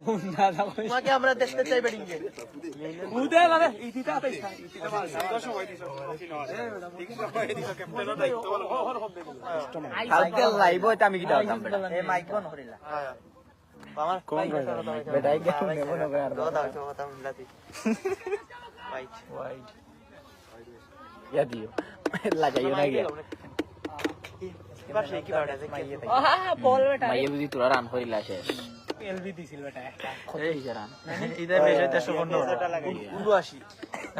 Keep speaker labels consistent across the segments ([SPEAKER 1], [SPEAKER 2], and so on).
[SPEAKER 1] তোমাকে আমরা দেখতে চাই ব্যাটিং এ
[SPEAKER 2] উদে লাগে ইতিটা আইছা ইতিটা মাল সময় দিছো ঠিক সময় দিছো ক্যাপ্টেনের দায়িত্ব বলো
[SPEAKER 1] কালকে লাইভ হইতে আমি কিটা হইতাম বেটা এই মাইক অন করিলা আমার কোন বেটা এই গেম নেব না আর কথা মিলাতি হোয়াইট ইয়া দিও লাগাইও না গিয়া এবার সেই কি বাড়া আছে মাইয়ে তাই বল বেটা মাইয়ে বুঝি তোরা রান করিলা শেষ
[SPEAKER 2] এলবি দিছিল বেটা
[SPEAKER 1] এই রান ইদা বেশ হইতে 115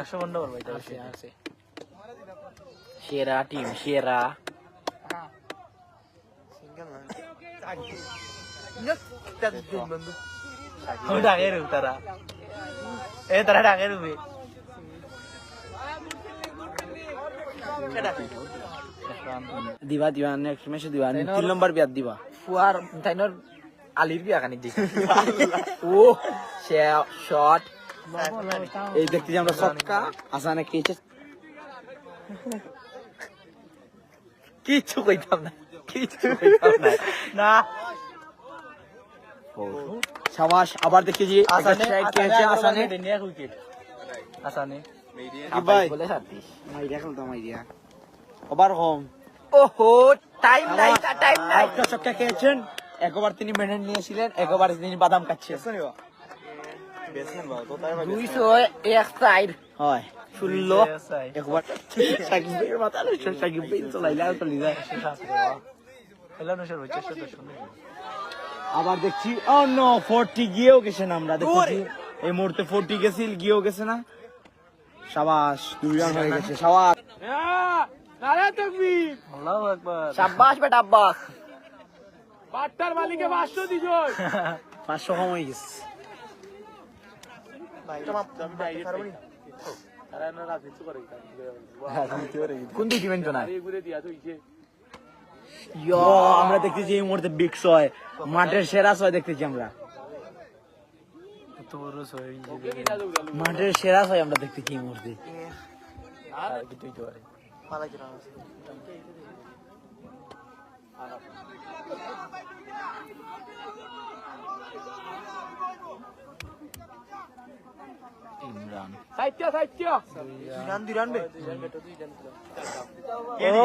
[SPEAKER 1] 115 ভাই আছে সেরা টিম সেরা সিঙ্গেল না বন্ধু ডাকে রে তারা তারা ডাকে রে দিবা দিবা নেক্সট ম্যাচে দিবা 3 নম্বর বিয়াত দিবা ফুয়ার তাইনর আলির বিয়া কানি দি ও শট এই দেখতে যে আমরা ছক্কা আসানে কেচে কিছু কইতাম না না শাবাশ আবার দেখি যে আসানে কেচে আসানে নিয়া উইকেট আসানে ভাই বলে সাতিস মাইরিয়া খেলতো মাইরিয়া ওভার হোম ওহো টাইম নাই একটা ছক্কা খেয়েছেন একবার তিনি মেডেল নিয়েছিলেন একবার তিনি বাদাম খাচ্ছেন 201 সাইড হয় 16 একবার সাকিবের মাথা সাকিব বিন চলাইলা চলি যায় আবার দেখছি ও নো 40 গিয়েও গেছে না আমরা দেখছি এই মুহূর্তে 40 গেছিল গিয়েও গেছে না শাবাশ 2 রান হয়ে গেছে শাবাশ
[SPEAKER 2] নারে তাকবীর
[SPEAKER 1] আল্লাহু আকবার শাবাশ বেটা আব্বাস
[SPEAKER 2] বাট্টার মালিকে 500 দিছো
[SPEAKER 1] 500 কম হয়ে গেছে ভাই আমি বাইরে পারবো না
[SPEAKER 2] আরে না রাত কিছু করে
[SPEAKER 1] কোন দিকে দিবেন না
[SPEAKER 2] এই ঘুরে দিয়া তুইছে
[SPEAKER 1] ইয়ো আমরা দেখতেছি এই মুহূর্তে বিগ ছয় মাঠের সেরা ছয় দেখতেছি আমরা
[SPEAKER 2] এত বড় ছয়
[SPEAKER 1] মাঠের সেরা ছয় আমরা দেখতেছি এই মুহূর্তে
[SPEAKER 2] আর কি তুই তো আরে
[SPEAKER 1] পালা কি রান আছে ইমরান দুই রান বে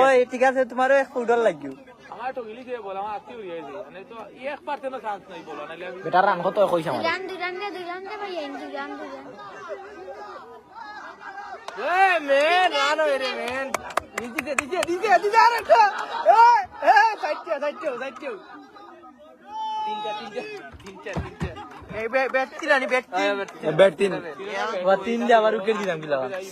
[SPEAKER 1] ওই ঠিক আছে তোমারও এক ফুটবল লাগিও
[SPEAKER 2] আমার তো গিলি দিয়ে বল আমার আত্মীয় হয়ে যায় মানে তো 1% চান্স নাই বলো নালে আমি
[SPEAKER 1] বেটা রান কত কইছ আমার
[SPEAKER 3] দুই রান দে ভাই দুই রান
[SPEAKER 2] মেন রান হই রে মেন দিছে আর একটা সাইড তিনটা
[SPEAKER 1] এই ব্যাট তিন আনি ব্যাট তিন ব্যাট তিন বা তিন দিয়ে আবার উইকেট দিলাম